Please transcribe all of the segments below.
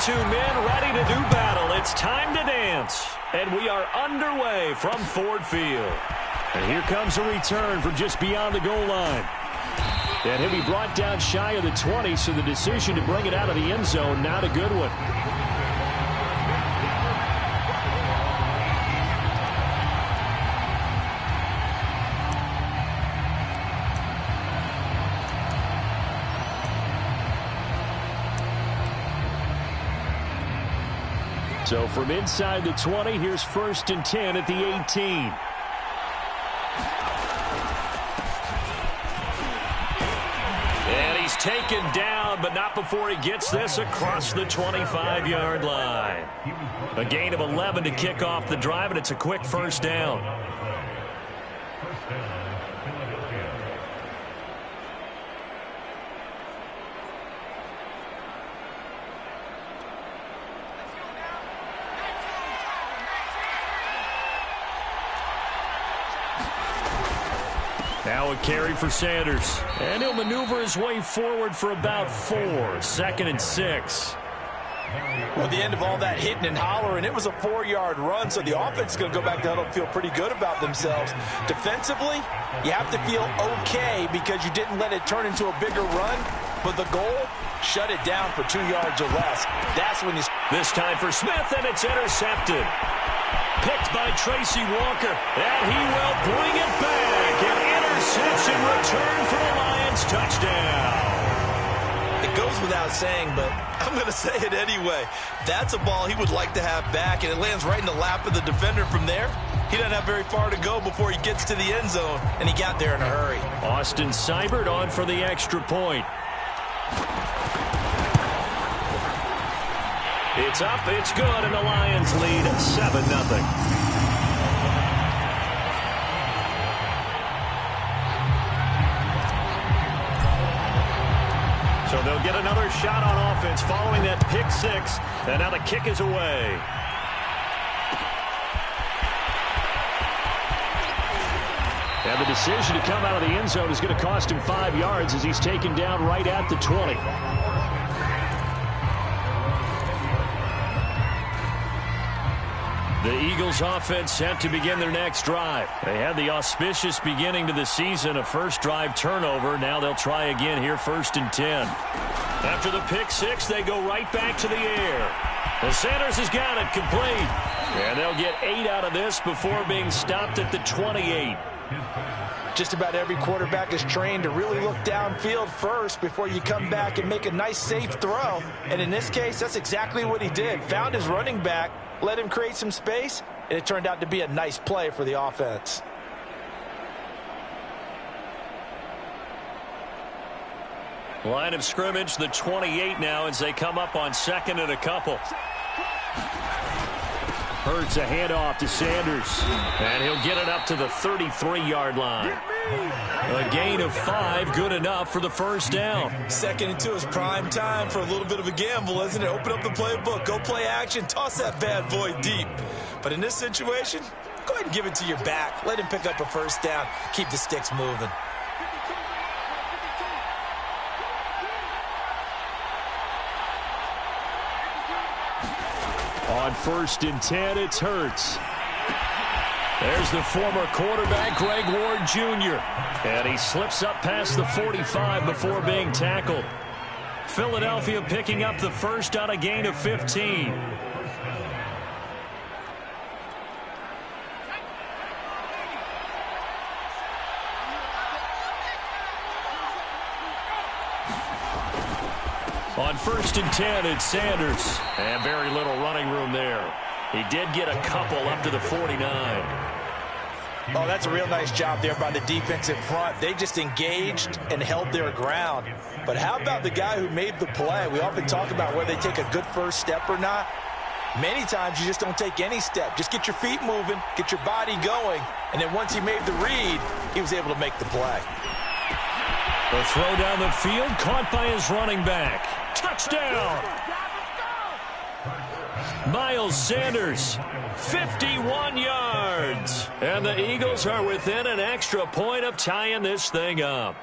two men ready to do battle. It's time to dance. And we are underway from Ford Field. And here comes a return from just beyond the goal line. And he'll be brought down shy of the 20, so the decision to bring it out of the end zone, not a good one. So from inside the 20, here's 1st and 10 at the 18. And he's taken down, but not before he gets this across the 25-yard line. A gain of 11 to kick off the drive, and it's a quick 1st down. Now a carry for Sanders. And he'll maneuver his way forward for about 4. 2nd and 6. Well, at the end of all that hitting and hollering, it was a 4-yard run, so the offense is going to go back to huddle and feel pretty good about themselves. Defensively, you have to feel okay because you didn't let it turn into a bigger run, but the goal, shut it down for 2 yards or less. That's when you... This time for Smith, and it's intercepted. Picked by Tracy Walker, and he will bring it back. An interception return for the Lions. Touchdown. It goes without saying, but I'm going to say it anyway. That's a ball he would like to have back, and it lands right in the lap of the defender from there. He doesn't have very far to go before he gets to the end zone, and he got there in a hurry. Austin Seibert on for the extra point. It's up, it's good, and the Lions lead 7-0. So they'll get another shot on offense following that pick 6, and now the kick is away. And the decision to come out of the end zone is going to cost him 5 yards as he's taken down right at the 20. The Eagles offense set to begin their next drive. They had the auspicious beginning to the season, a first drive turnover. Now they'll try again here, 1st and 10. After the pick 6, they go right back to the air. And Sanders has got it complete. And they'll get 8 out of this before being stopped at the 28. Just about every quarterback is trained to really look downfield first before you come back and make a nice, safe throw. And in this case, that's exactly what he did. Found his running back, let him create some space, and it turned out to be a nice play for the offense. Line of scrimmage, the 28 now as they come up on 2nd and a couple. Hurts a handoff to Sanders, and he'll get it up to the 33-yard line. A gain of 5, good enough for the 1st down. 2nd and 2 is prime time for a little bit of a gamble, isn't it? Open up the playbook, go play action, toss that bad boy deep. But in this situation, go ahead and give it to your back. Let him pick up a 1st down, keep the sticks moving. On 1st and 10, it's Hurts. There's the former quarterback, Greg Ward Jr. And he slips up past the 45 before being tackled. Philadelphia picking up the 1st on a gain of 15. On 1st and 10, it's Sanders. And very little running room there. He did get a couple up to the 49. Oh, that's a real nice job there by the defensive front. They just engaged and held their ground. But how about the guy who made the play? We often talk about whether they take a good first step or not. Many times you just don't take any step. Just get your feet moving, get your body going, and then once he made the read, he was able to make the play. The throw down the field, caught by his running back. Touchdown! Miles Sanders, 51 yards. And the Eagles are within an extra point of tying this thing up.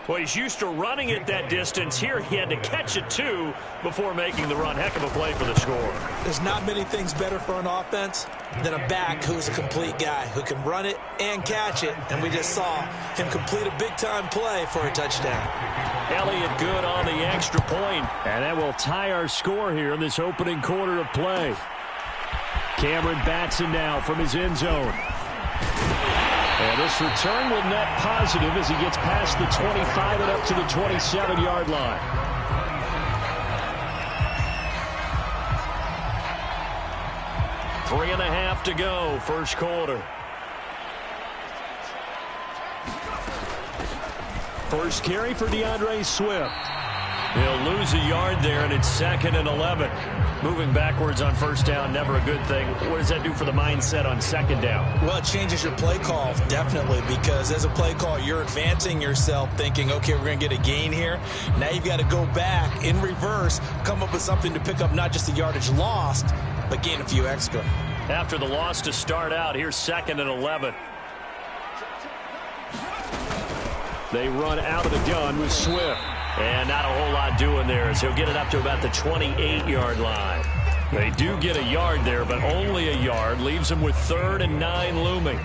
Well, he's used to running it that distance. Here he had to catch it, too, before making the run. Heck of a play for the score. There's not many things better for an offense than a back who's a complete guy, who can run it and catch it. And we just saw him complete a big-time play for a touchdown. Elliott good on the extra point. And that will tie our score here in this opening quarter of play. Cameron Batson now from his end zone. And this return will net positive as he gets past the 25 and up to the 27-yard line. Three and a half to go, first quarter. First carry for DeAndre Swift. He'll lose a yard there, and it's 2nd and 11. Moving backwards on first down, never a good thing. What does that do for the mindset on second down? Well, it changes your play call, definitely, because as a play call, you're advancing yourself thinking, okay, we're going to get a gain here. Now you've got to go back in reverse, come up with something to pick up not just the yardage lost, but gain a few extra. After the loss to start out, here's 2nd and 11. They run out of the gun with Swift. And not a whole lot doing there as he'll get it up to about the 28-yard line. They do get a yard there, but only a yard. Leaves them with 3rd and 9 looming.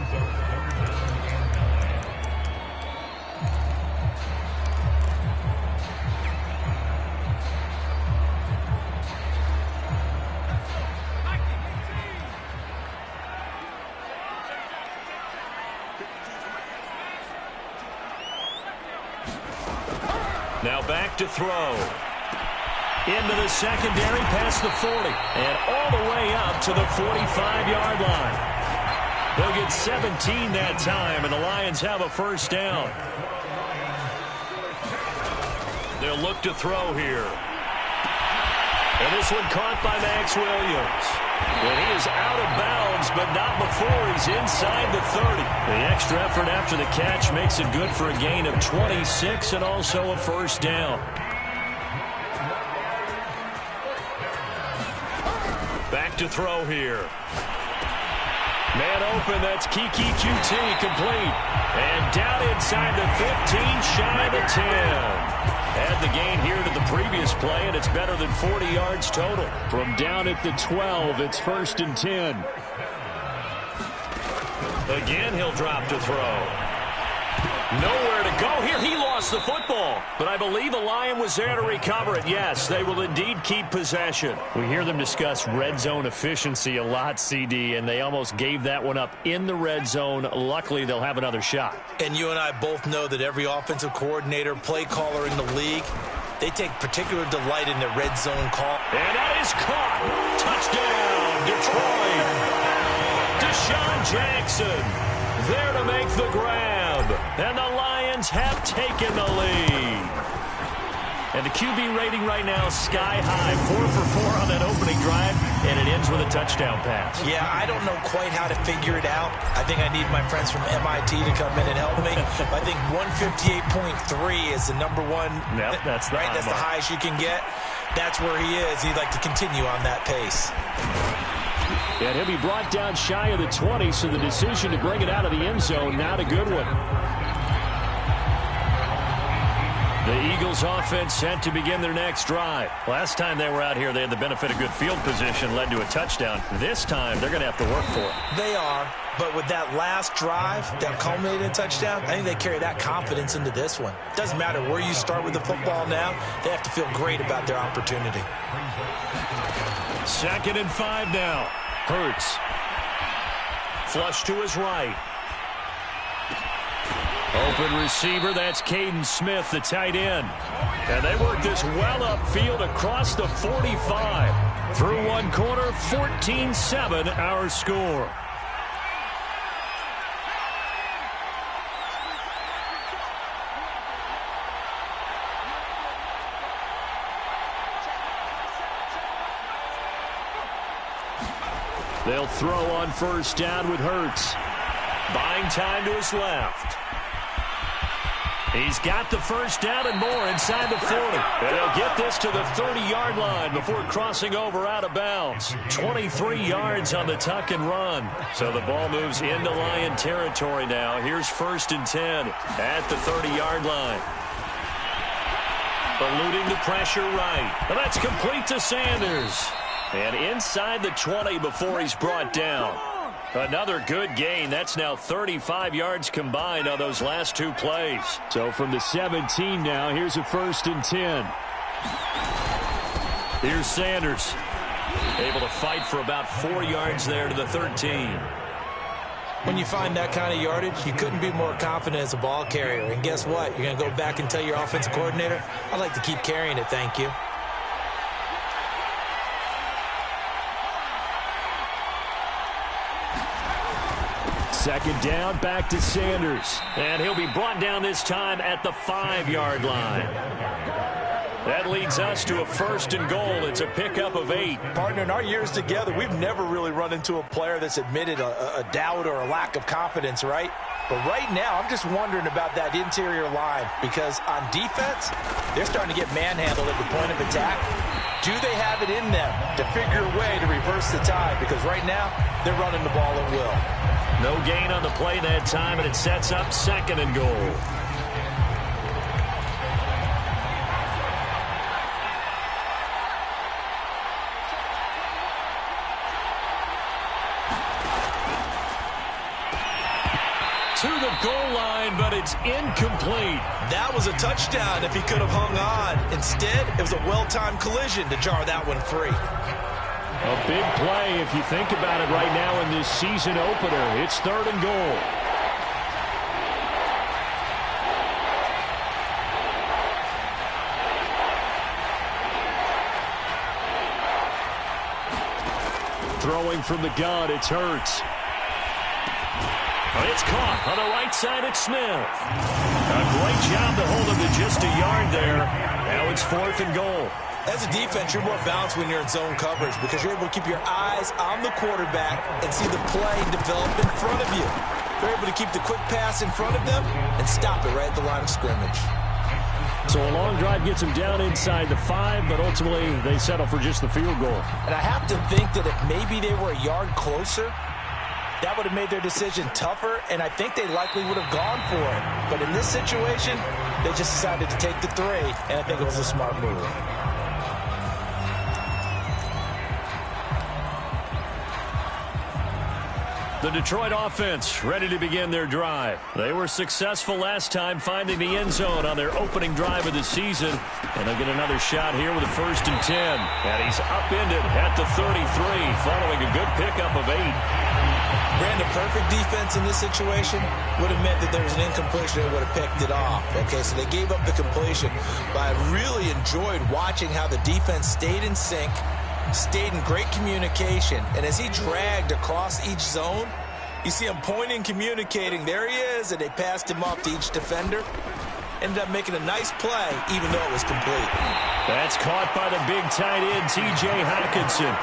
Now back to throw. Into the secondary, past the 40. And all the way up to the 45-yard line. They'll get 17 that time, and the Lions have a first down. They'll look to throw here. And this one caught by Max Williams. And he is out of bounds, but not before he's inside the 30. The extra effort after the catch makes it good for a gain of 26 and also a first down. Back to throw here. Man open, that's Kiki QT complete. And down inside the 15, shy of the 10. Add the gain here to the previous play, and it's better than 40 yards total. From down at the 12, it's 1st and 10. Again, he'll drop to throw. Nowhere to go here. He lost the football. But I believe a Lion was there to recover it. Yes, they will indeed keep possession. We hear them discuss red zone efficiency a lot, CD, and they almost gave that one up in the red zone. Luckily, they'll have another shot. And you and I both know that every offensive coordinator, play caller in the league, they take particular delight in their red zone call. And that is caught. Touchdown, Detroit. Deshaun Jackson there to make the grab. And the Lions have taken the lead. And the QB rating right now sky high. 4 for 4 on that opening drive. And it ends with a touchdown pass. Yeah, I don't know quite how to figure it out. I think I need my friends from MIT to come in and help me. I think 158.3 is the number one. Yep, that's the right. That's the highest you can get. That's where he is. He'd like to continue on that pace. And he'll be brought down shy of the 20, so the decision to bring it out of the end zone, not a good one. The Eagles offense set to begin their next drive. Last time they were out here, they had the benefit of good field position, led to a touchdown. This time, they're going to have to work for it. They are, but with that last drive that culminated in a touchdown, I think they carry that confidence into this one. Doesn't matter where you start with the football now, they have to feel great about their opportunity. 2nd and 5 now. Hurts. Flush to his right. Open receiver, that's Caden Smith, the tight end. And they work this well upfield across the 45. Through one quarter, 14-7 our score. They'll throw on first down with Hurts. Buying time to his left. He's got the first down and more inside the 40. And he'll get this to the 30-yard line before crossing over out of bounds. 23 yards on the tuck and run. So the ball moves into Lion territory now. Here's 1st and 10 at the 30-yard line. Eluding the pressure right. And that's complete to Sanders. And inside the 20 before he's brought down. Another good gain. That's now 35 yards combined on those last two plays. So from the 17 now, here's a 1st and 10. Here's Sanders. Able to fight for about 4 yards there to the 13. When you find that kind of yardage, you couldn't be more confident as a ball carrier. And guess what? You're going to go back and tell your offensive coordinator, I'd like to keep carrying it, thank you. Second down, back to Sanders. And he'll be brought down this time at the 5-yard line. That leads us to a 1st and goal. It's a pickup of 8. Partner, in our years together, we've never really run into a player that's admitted a doubt or a lack of confidence, right? But right now, I'm just wondering about that interior line because on defense, they're starting to get manhandled at the point of attack. Do they have it in them to figure a way to reverse the tide? Because right now, they're running the ball at will. No gain on the play that time, and it sets up 2nd and goal. To the goal line, but it's incomplete. That was a touchdown if he could have hung on. Instead, it was a well-timed collision to jar that one free. A big play if you think about it right now in this season opener. It's 3rd and goal. Throwing from the gun, it's Hurts. It's caught on the right side at Smith. A great job to hold him to just a yard there. Now it's 4th and goal. As a defense, you're more balanced when you're in zone coverage because you're able to keep your eyes on the quarterback and see the play develop in front of you. You're able to keep the quick pass in front of them and stop it right at the line of scrimmage. So a long drive gets them down inside the 5, but ultimately they settle for just the field goal. And I have to think that if maybe they were a yard closer, that would have made their decision tougher, and I think they likely would have gone for it. But in this situation, they just decided to take the 3, and I think it was a smart move. The Detroit offense ready to begin their drive. They were successful last time finding the end zone on their opening drive of the season. And they'll get another shot here with a 1st and 10. And he's upended at the 33 following a good pickup of 8. Brandon, perfect defense in this situation would have meant that there was an incompletion. They would have picked it off. Okay, so they gave up the completion. But I really enjoyed watching how the defense stayed in sync, stayed in great communication, and as he dragged across each zone, you see him pointing, communicating. There he is, and they passed him off to each defender. Ended up making a nice play, even though it was complete. That's caught by the big tight end, T.J. Hockenson.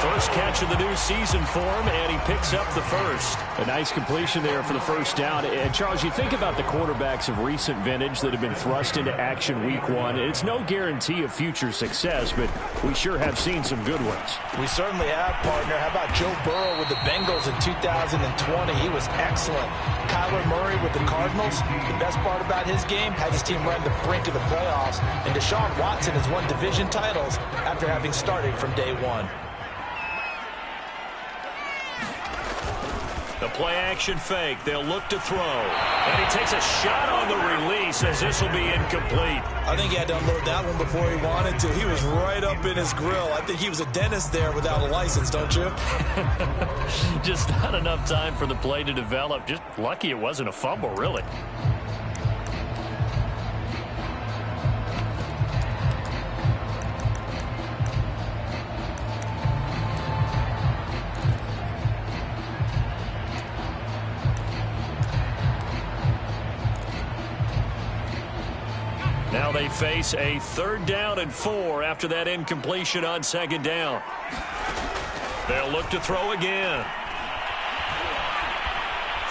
First catch of the new season for him, and he picks up the 1st. A nice completion there for the 1st down. And, Charles, you think about the quarterbacks of recent vintage that have been thrust into action week 1. It's no guarantee of future success, but we sure have seen some good ones. We certainly have, partner. How about Joe Burrow with the Bengals in 2020? He was excellent. Kyler Murray with the Cardinals. The best part about his game, had his team run the brink of the playoffs. And Deshaun Watson has won division titles after having started from day 1. The play-action fake. They'll look to throw. And he takes a shot on the release as this will be incomplete. I think he had to unload that one before he wanted to. He was right up in his grill. I think he was a dentist there without a license, don't you? Just not enough time for the play to develop. Just lucky it wasn't a fumble, really. Now they face a 3rd down and 4 after that incompletion on 2nd down. They'll look to throw again.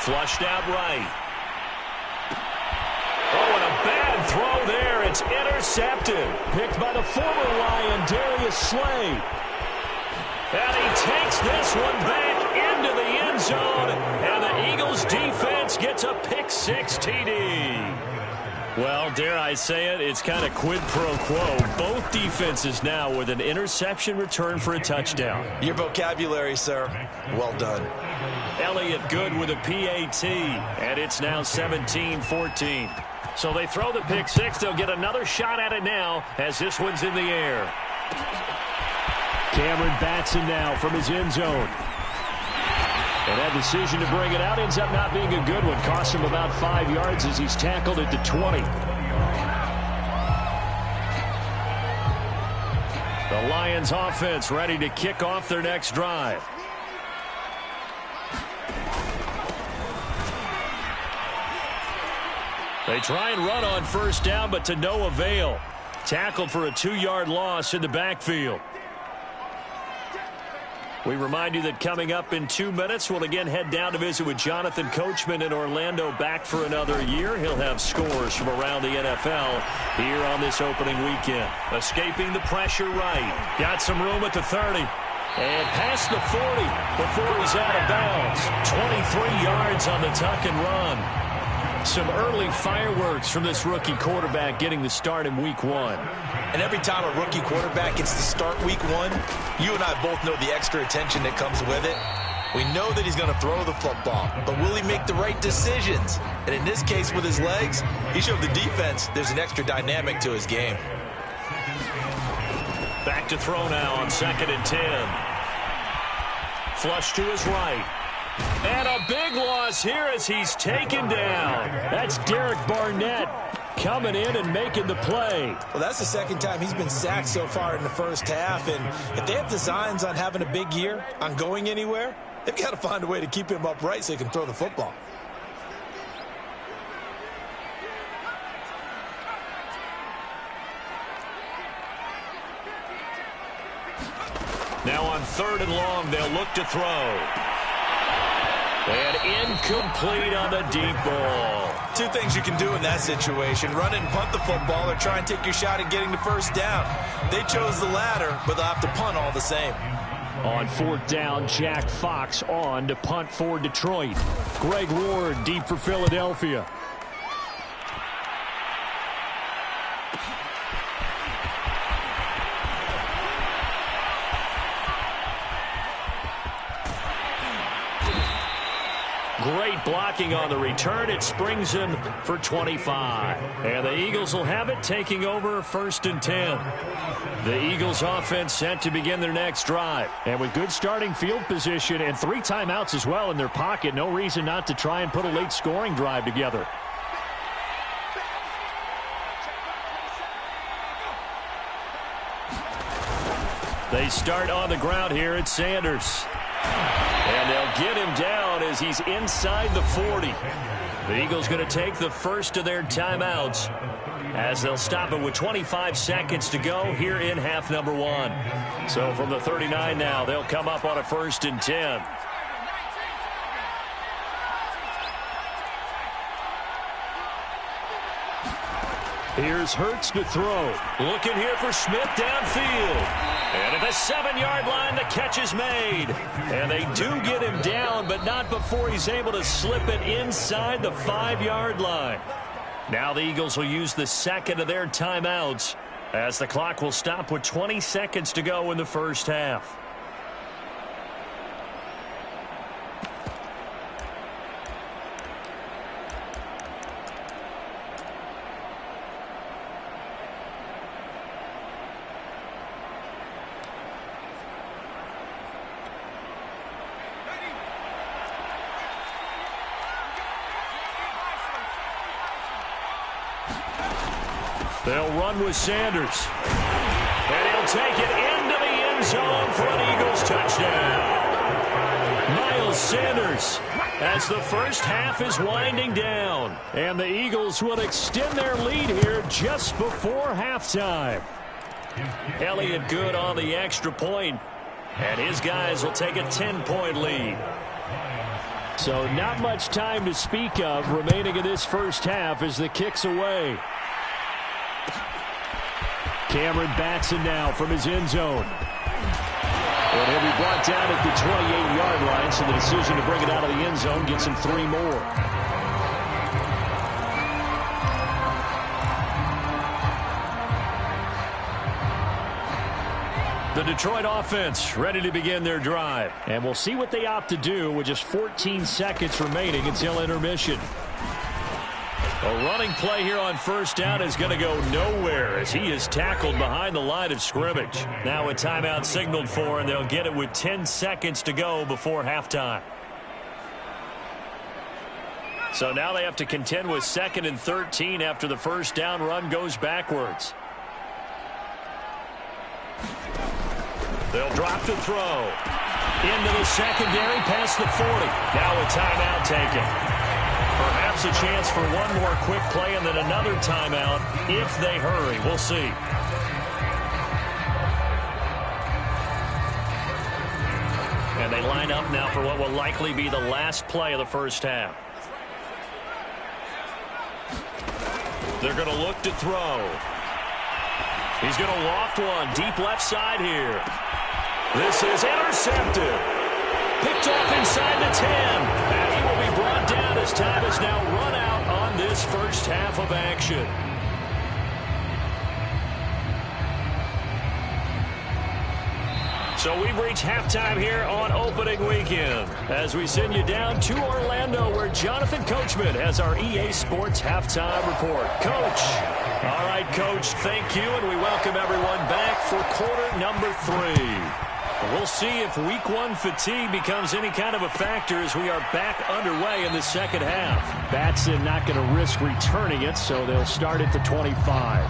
Flushed out right. Oh, and a bad throw there. It's intercepted. Picked by the former Lion, Darius Slay. And he takes this one back into the end zone. And the Eagles defense gets a pick 6 TD. Well, dare I say it, it's kind of quid pro quo. Both defenses now with an interception return for a touchdown. Your vocabulary, sir. Well done. Elliott good with a PAT, and it's now 17-14. So they throw the pick six. They'll get another shot at it now as this one's in the air. Cameron Batson now from his end zone. And that decision to bring it out ends up not being a good one. Cost him about 5 yards as he's tackled at the 20. The Lions offense ready to kick off their next drive. They try and run on first down, but to no avail. Tackled for a 2-yard loss in the backfield. We remind you that coming up in 2 minutes, we'll again head down to visit with Jonathan Coachman in Orlando, back for another year. He'll have scores from around the NFL here on this opening weekend. Escaping the pressure right. Got some room at the 30. And past the 40 before he's out of bounds. 23 yards on the tuck and run. Some early fireworks from this rookie quarterback getting the start in week 1. And every time a rookie quarterback gets to start week 1, you and I both know the extra attention that comes with it. We know that he's going to throw the football, but will he make the right decisions? And in this case with his legs, he showed the defense there's an extra dynamic to his game. Back to throw now on 2nd and 10. Flush to his right. And a big loss here as he's taken down. That's Derek Barnett coming in and making the play. Well, that's the second time he's been sacked so far in the first half. And if they have designs on having a big year, on going anywhere, they've got to find a way to keep him upright so he can throw the football. Now on 3rd and long, they'll look to throw. And incomplete on the deep ball. 2 things you can do in that situation: run it and punt the football, or try and take your shot at getting the first down. They chose the latter, but they'll have to punt all the same. On 4th down, Jack Fox on to punt for Detroit. Greg Ward deep for Philadelphia. Great blocking on the return. It springs him for 25. And the Eagles will have it, taking over 1st and 10. The Eagles offense set to begin their next drive. And with good starting field position and 3 timeouts as well in their pocket, no reason not to try and put a late scoring drive together. They start on the ground here at Sanders. And they'll get him down as he's inside the 40. The Eagles going to take the first of their timeouts as they'll stop it with 25 seconds to go here in half number 1. So from the 39 now, they'll come up on a 1st and 10. Here's Hurts to throw. Looking here for Smith downfield. And at the 7-yard line, the catch is made. And they do get him down, but not before he's able to slip it inside the 5-yard line. Now the Eagles will use the second of their timeouts as the clock will stop with 20 seconds to go in the first half. They'll run with Sanders. And he'll take it into the end zone for an Eagles touchdown. Miles Sanders as the first half is winding down. And the Eagles will extend their lead here just before halftime. Elliott good on the extra point. And his guys will take a 10-point lead. So not much time to speak of remaining in this first half as the kick's away. Cameron Batson now from his end zone. And he'll be brought down at the 28-yard line, so the decision to bring it out of the end zone gets him 3 more. The Detroit offense ready to begin their drive. And we'll see what they opt to do with just 14 seconds remaining until intermission. A running play here on first down is going to go nowhere as he is tackled behind the line of scrimmage. Now a timeout signaled for, and they'll get it with 10 seconds to go before halftime. So now they have to contend with 2nd and 13 after the first down run goes backwards. They'll drop to throw. Into the secondary past the 40. Now a timeout taken. Perhaps a chance for one more quick play and then another timeout if they hurry. We'll see. And they line up now for what will likely be the last play of the first half. They're going to look to throw. He's going to loft one deep left side here. This is intercepted. Picked off inside the 10. And he will be brought down as time is now run out on this first half of action. So we've reached halftime here on opening weekend as we send you down to Orlando where Jonathan Coachman has our EA Sports halftime report. Coach. All right, Coach, thank you, and we welcome everyone back for quarter number 3. We'll see if week 1 fatigue becomes any kind of a factor as we are back underway in the second half. Batson not going to risk returning it, so they'll start at the 25.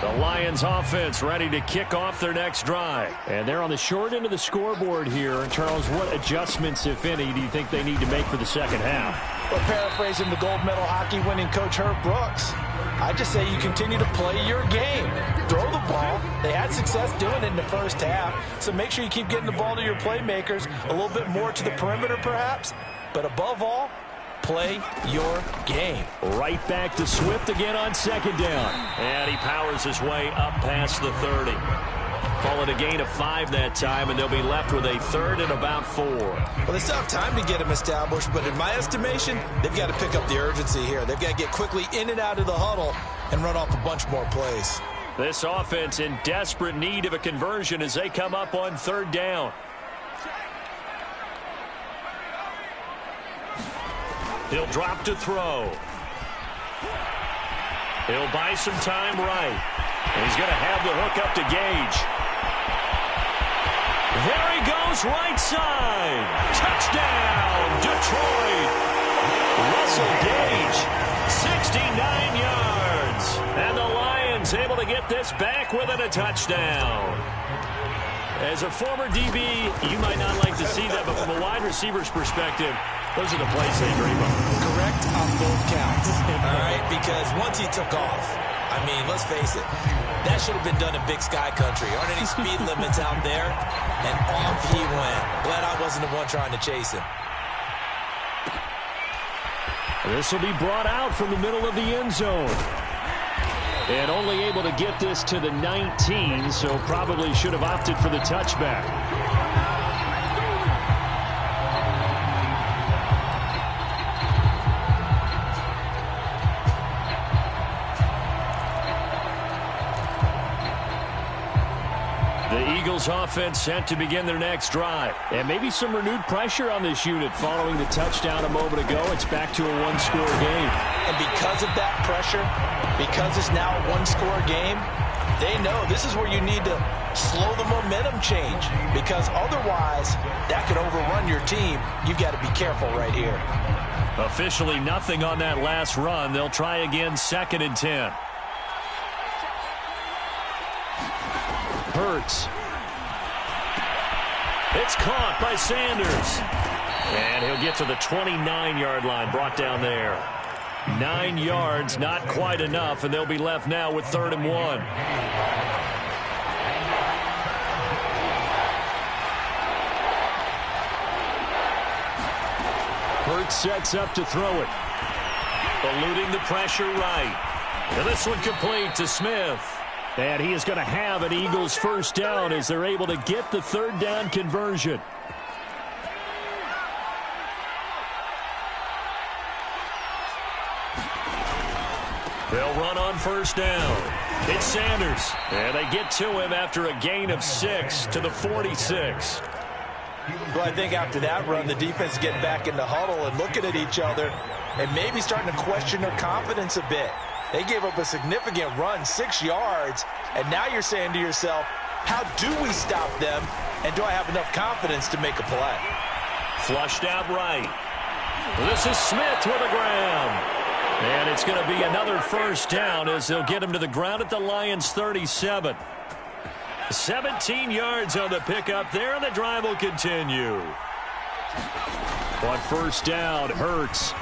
The Lions offense ready to kick off their next drive. And they're on the short end of the scoreboard here. Charles, what adjustments, if any, do you think they need to make for the second half? Well, paraphrasing the gold medal hockey winning coach Herb Brooks, I just say you continue to play your game. Throw the ball. They had success doing it in the first half, so make sure you keep getting the ball to your playmakers, a little bit more to the perimeter perhaps, but above all, play your game. Right back to Swift again on second down. And he powers his way up past the 30. Call it a gain of 5 that time, and they'll be left with a 3rd and about 4. Well, they still have time to get him established, but in my estimation, they've got to pick up the urgency here. They've got to get quickly in and out of the huddle and run off a bunch more plays. This offense in desperate need of a conversion as they come up on 3rd down. He'll drop to throw. He'll buy some time right. And he's going to have the hook up to Gage. There he goes, right side. Touchdown, Detroit. Russell Gage, 69 yards. And the Lions able to get this back within a touchdown. As a former DB, you might not like to see that, but from a wide receiver's perspective, those are the plays they dream of. Correct on both counts. All right, because once he took off, I mean, let's face it, that should have been done in Big Sky Country. Aren't any speed limits out there? And off he went. Glad I wasn't the one trying to chase him. This will be brought out from the middle of the end zone. And only able to get this to the 19, so probably should have opted for the touchback. The Eagles offense set to begin their next drive. And maybe some renewed pressure on this unit following the touchdown a moment ago. It's back to a one-score game. And because of that pressure, because it's now a one-score game, they know this is where you need to slow the momentum change, because otherwise that could overrun your team. You've got to be careful right here. Officially nothing on that last run. They'll try again 2nd and 10. Hurts. It's caught by Sanders. And he'll get to the 29-yard line, brought down there. 9 yards, not quite enough, and they'll be left now with 3rd and 1. Hurts sets up to throw it. Eluding the pressure right. And this one complete to Smith. And he is going to have an Eagles first down as they're able to get the 3rd down conversion. They'll run on first down. It's Sanders. And they get to him after a gain of 6 to the 46. Well, I think after that run, the defense is getting back in the huddle and looking at each other and maybe starting to question their confidence a bit. They gave up a significant run, 6 yards, and now you're saying to yourself, how do we stop them, and do I have enough confidence to make a play? Flushed out right. This is Smith with the ground. And it's going to be another first down as they'll get him to the ground at the Lions' 37. 17 yards on the pickup there, and the drive will continue. On first down, Hurts.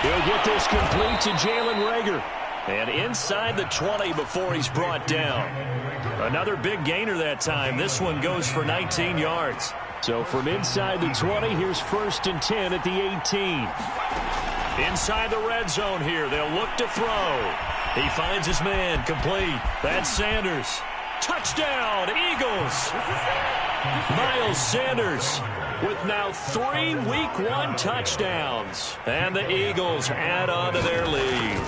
He'll get this complete to Jalen Reagor. And inside the 20 before he's brought down. Another big gainer that time. This one goes for 19 yards. So from inside the 20, here's 1st and 10 at the 18. Inside the red zone here, they'll look to throw. He finds his man, complete. That's Sanders. Touchdown, Eagles. Miles Sanders with now 3 Week 1 touchdowns. And the Eagles add on to their lead.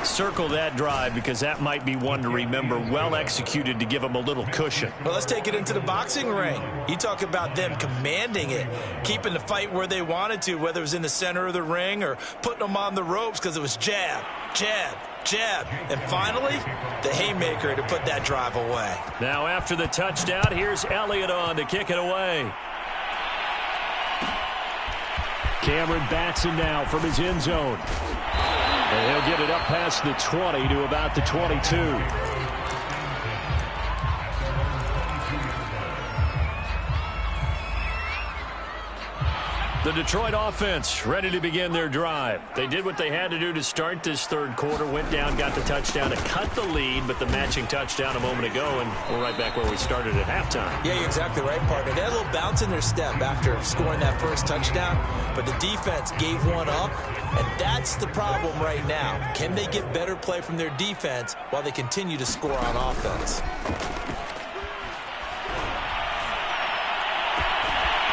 Circle that drive because that might be one to remember. Well executed to give them a little cushion. Well, let's take it into the boxing ring. You talk about them commanding it, keeping the fight where they wanted to, whether it was in the center of the ring or putting them on the ropes because it was jab, jab, jab. And finally, the haymaker to put that drive away. Now after the touchdown, here's Elliott on to kick it away. Cameron Batson now from his end zone. And he'll get it up past the 20 to about the 22. The Detroit offense ready to begin their drive. They did what they had to do to start this third quarter. Went down, got the touchdown to cut the lead, but the matching touchdown a moment ago, and we're right back where we started at halftime. Yeah, you're exactly right, partner. They had a little bounce in their step after scoring that first touchdown, but the defense gave one up, and that's the problem right now. Can they get better play from their defense while they continue to score on offense?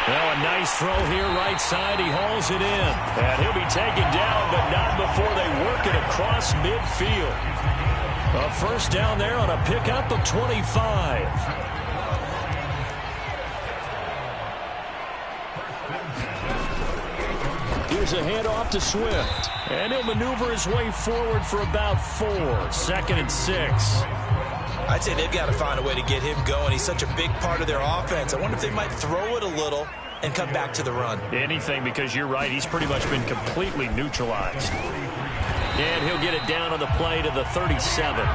Well, a nice throw here right side. He hauls it in. And he'll be taken down, but not before they work it across midfield. A first down there on a pickup of 25. Here's a handoff to Swift. And he'll maneuver his way forward for about 4. 2nd and 6. I'd say they've got to find a way to get him going. He's such a big part of their offense. I wonder if they might throw it a little and come back to the run. Anything, because you're right. He's pretty much been completely neutralized. And he'll get it down on the play to the 37.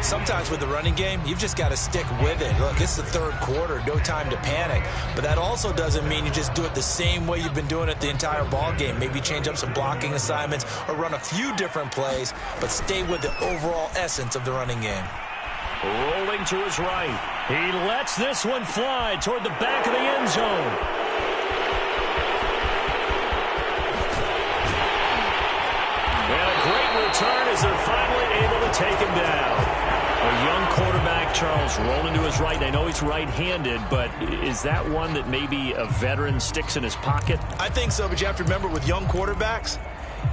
Sometimes with the running game, you've just got to stick with it. Look, it's the third quarter, no time to panic. But that also doesn't mean you just do it the same way you've been doing it the entire ball game. Maybe change up some blocking assignments or run a few different plays, but stay with the overall essence of the running game. Rolling to his right. He lets this one fly toward the back of the end zone. And a great return as they're finally able to take him down. A young quarterback, Charles, rolling to his right. I know he's right-handed, but is that one that maybe a veteran sticks in his pocket? I think so, but you have to remember with young quarterbacks,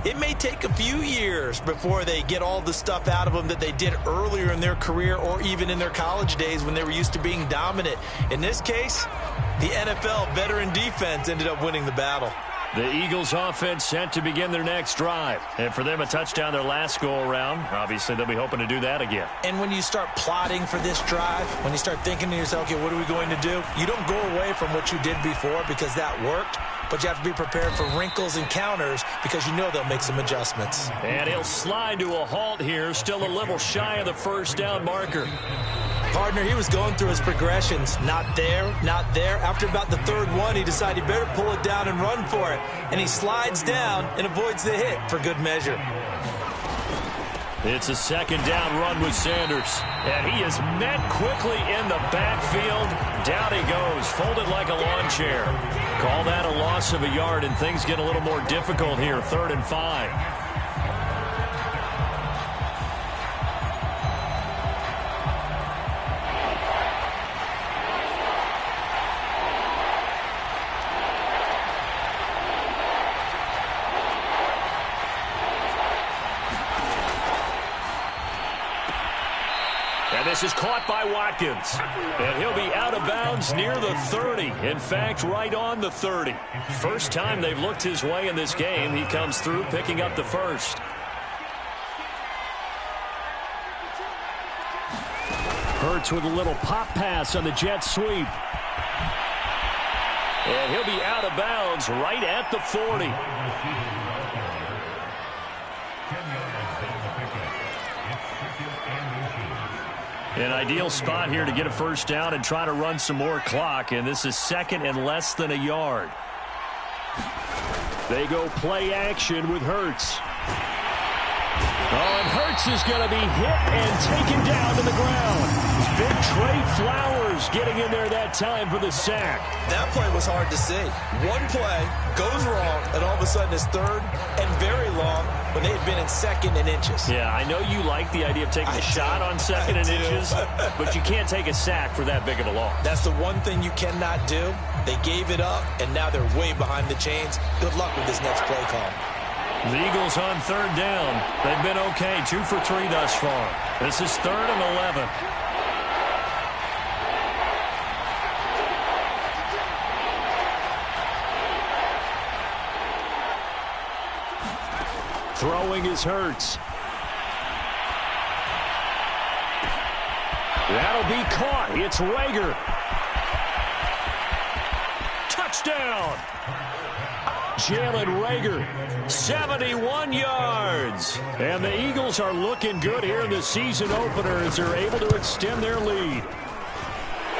it may take a few years before they get all the stuff out of them that they did earlier in their career or even in their college days when they were used to being dominant. In this case, the NFL veteran defense ended up winning the battle. The Eagles offense set to begin their next drive. And for them, a touchdown their last go-around. Obviously, they'll be hoping to do that again. And when you start plotting for this drive, when you start thinking to yourself, okay, what are we going to do? You don't go away from what you did before because that worked. But you have to be prepared for wrinkles and counters because you know they'll make some adjustments. And he'll slide to a halt here, still a little shy of the first down marker. Partner, he was going through his progressions. Not there, not there. After about the third one, he decided he better pull it down and run for it. And he slides down and avoids the hit for good measure. It's a second down run with Sanders. And he is met quickly in the backfield. Down he goes, folded like a lawn chair. Call that a loss of a yard, and things get a little more difficult here. 3rd and 5. this is caught by Watkins. And he'll be out of bounds near the 30. In fact, right on the 30. First time they've looked his way in this game. He comes through picking up the first. Hurts with a little pop pass on the jet sweep. And he'll be out of bounds right at the 40. An ideal spot here to get a first down and try to run some more clock. And this is second and less than a yard. They go play action with Hurts. Oh, and Hurts is going to be hit and taken down to the ground. Big Trey Flowers getting in there that time for the sack. That play was hard to see. One play goes wrong, and all of a sudden it's third and very long when they had been in second and inches. Yeah, I know you like the idea of taking a shot on second and inches, but you can't take a sack for that big of a loss. That's the one thing you cannot do. They gave it up, and now they're way behind the chains. Good luck with this next play call. The Eagles on third down. They've been okay, 2 for 3 thus far. This is 3rd and 11. Throwing is Hurts. That'll be caught. It's Rager. Touchdown! Jalen Rager. 71 yards. And the Eagles are looking good here in the season opener as they're able to extend their lead.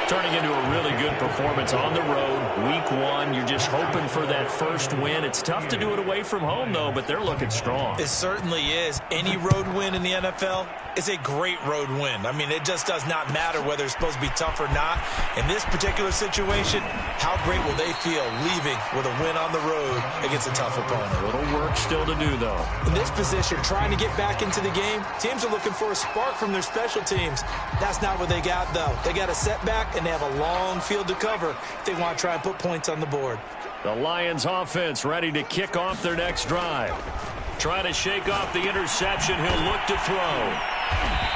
Turning into a really good performance on the road. Week 1, you're just hoping for that first win. It's tough to do it away from home, though, but they're looking strong. It certainly is. Any road win in the NFL is a great road win. I mean, it just does not matter whether it's supposed to be tough or not. In this particular situation, how great will they feel leaving with a win on the road against a tough opponent? A little work still to do, though. In this position, trying to get back into the game, teams are looking for a spark from their special teams. That's not what they got, though. They got a setback, and they have a long field to cover if they want to try and put points on the board. The Lions offense ready to kick off their next drive. Trying to shake off the interception. He'll look to throw.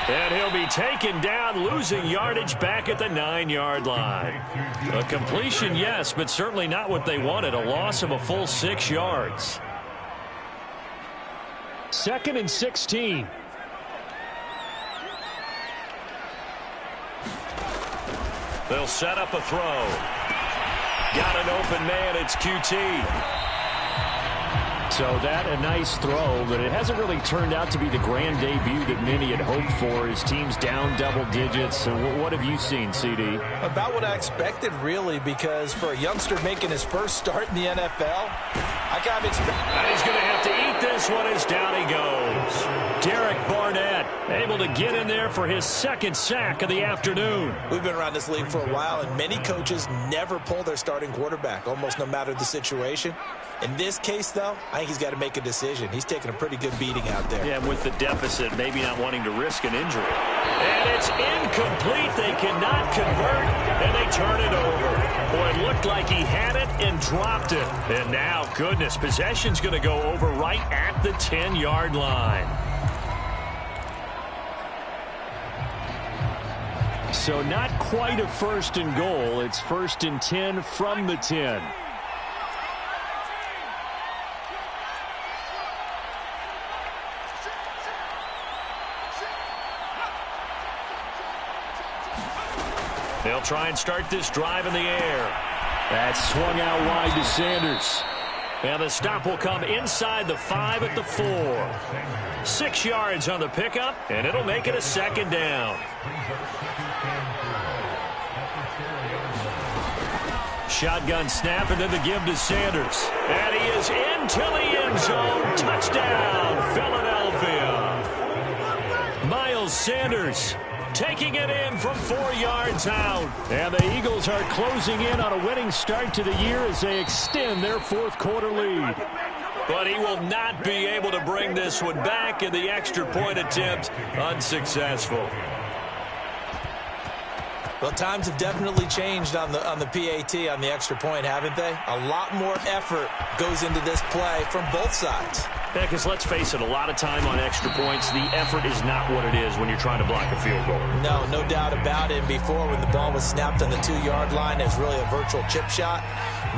And he'll be taken down, losing yardage back at the 9-yard line. A completion, yes, but certainly not what they wanted. A loss of a full 6 yards. 2nd and 16. They'll set up a throw. Got an open man. It's QT. So that a nice throw, but it hasn't really turned out to be the grand debut that many had hoped for. His team's down double digits. So what have you seen, CD? About what I expected, really, because for a youngster making his first start in the NFL, I kind of expect... And he's going to have to eat this one as down he goes. Derek Barnett able to get in there for his 2nd sack of the afternoon. We've been around this league for a while, and many coaches never pull their starting quarterback, almost no matter the situation. In this case, though, I think he's got to make a decision. He's taking a pretty good beating out there. Yeah, with the deficit, maybe not wanting to risk an injury. And it's incomplete. They cannot convert, and they turn it over. Boy, it looked like he had it and dropped it. And now, goodness, possession's going to go over right at the 10-yard line. So not quite a 1st and goal. It's 1st and 10 from the 10. They'll try and start this drive in the air. That's swung out wide to Sanders. And the stop will come inside the 5 at the 4. 6 yards on the pickup, and it'll make it a 2nd down. Shotgun snap, and then the give to Sanders. And he is into the end zone. Touchdown, Philadelphia. Miles Sanders taking it in from 4 yards out. And the Eagles are closing in on a winning start to the year as they extend their 4th quarter lead. But he will not be able to bring this one back, in the extra point attempt unsuccessful. Well, times have definitely changed on the PAT, on the extra point, haven't they? A lot more effort goes into this play from both sides. Yeah, because let's face it, a lot of time on extra points, the effort is not what it is when you're trying to block a field goal. No doubt about it. Before, when the ball was snapped on the 2-yard line, it was really a virtual chip shot.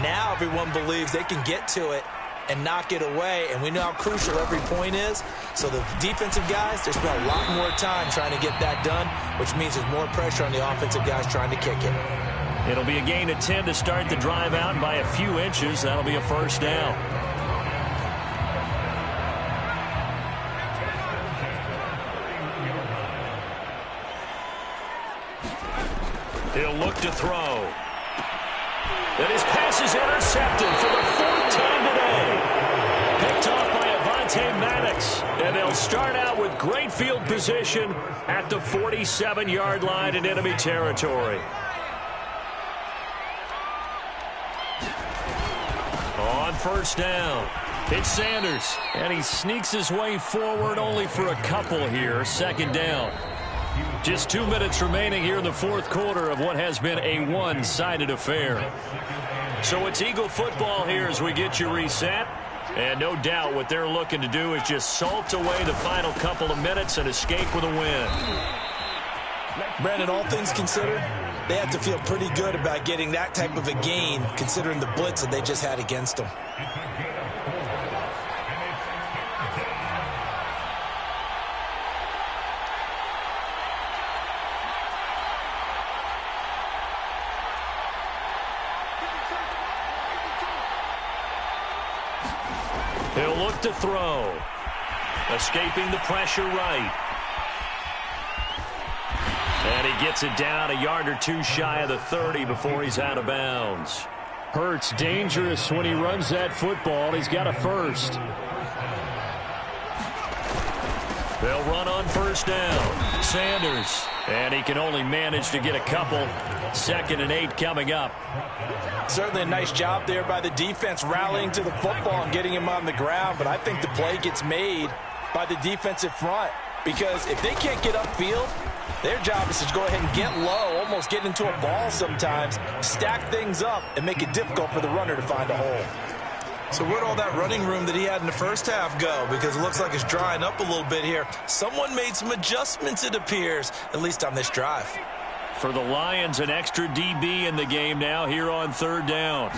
Now everyone believes they can get to it and knock it away, and we know how crucial every point is. So the defensive guys, they spend a lot more time trying to get that done, which means there's more pressure on the offensive guys trying to kick it. It'll be a gain of 10 to start the drive out, and by a few inches, that'll be a first down. He'll look to throw. And his pass is intercepted for the 4th time today. Picked off by Avonte Maddox. And they'll start out with great field position at the 47-yard line in enemy territory. On first down, it's Sanders. And he sneaks his way forward only for a couple here. Second down. Just 2 minutes remaining here in the 4th quarter of what has been a one-sided affair. So it's Eagle football here as we get you reset. And no doubt what they're looking to do is just salt away the final couple of minutes and escape with a win. Brandon, all things considered, they have to feel pretty good about getting that type of a gain considering the blitz that they just had against them. He'll look to throw. Escaping the pressure right. And he gets it down a yard or two shy of the 30 before he's out of bounds. Hurts dangerous when he runs that football. He's got a first. They'll run on first down. Sanders. And he can only manage to get a couple. 2nd and 8 coming up. Certainly a nice job there by the defense rallying to the football and getting him on the ground. But I think the play gets made by the defensive front. Because if they can't get upfield, their job is to go ahead and get low, almost get into a ball sometimes, stack things up, and make it difficult for the runner to find a hole. So where'd all that running room that he had in the first half go? Because it looks like it's drying up a little bit here. Someone made some adjustments, it appears, at least on this drive. For the Lions, an extra DB in the game now here on 3rd down.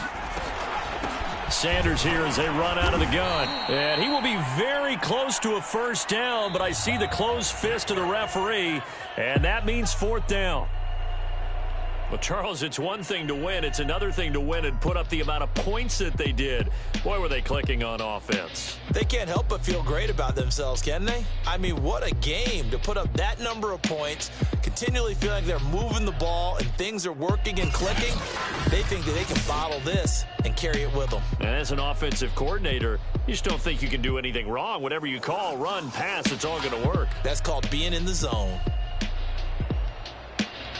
Sanders here as they run out of the gun. And he will be very close to a first down, but I see the closed fist of the referee, and that means 4th down. Well, Charles, it's one thing to win. It's another thing to win and put up the amount of points that they did. Boy, were they clicking on offense. They can't help but feel great about themselves, can they? I mean, what a game to put up that number of points, continually feel like they're moving the ball and things are working and clicking. They think that they can bottle this and carry it with them. And as an offensive coordinator, you just don't think you can do anything wrong. Whatever you call, run, pass, it's all going to work. That's called being in the zone.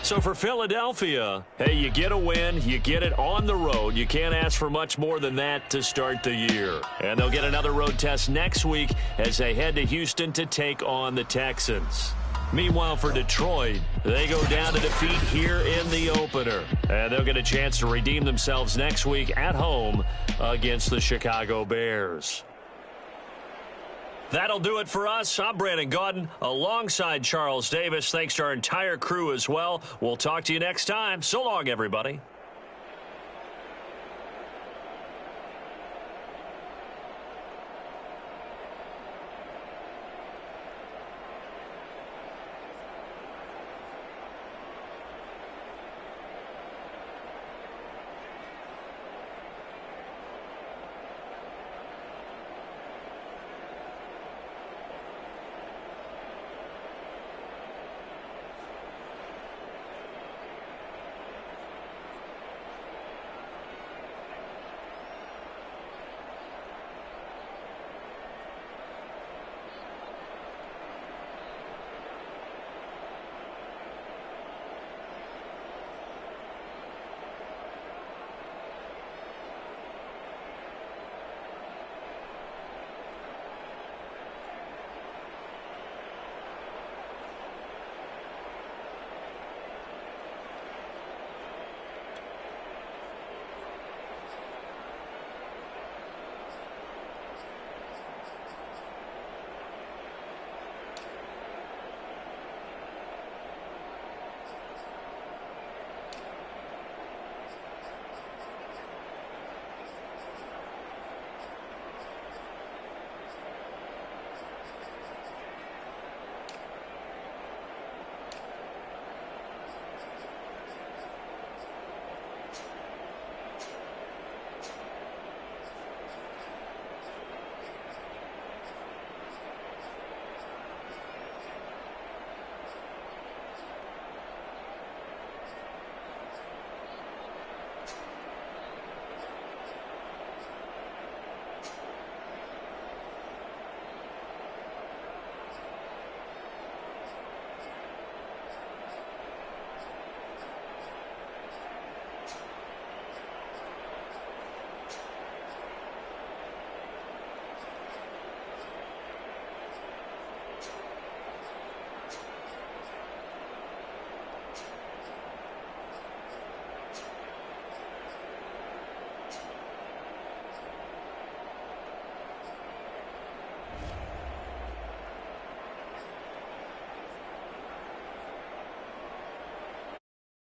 So for Philadelphia, hey, you get a win, you get it on the road. You can't ask for much more than that to start the year. And they'll get another road test next week as they head to Houston to take on the Texans. Meanwhile, for Detroit, they go down to defeat here in the opener. And they'll get a chance to redeem themselves next week at home against the Chicago Bears. That'll do it for us. I'm Brandon Gaudin alongside Charles Davis. Thanks to our entire crew as well. We'll talk to you next time. So long, everybody.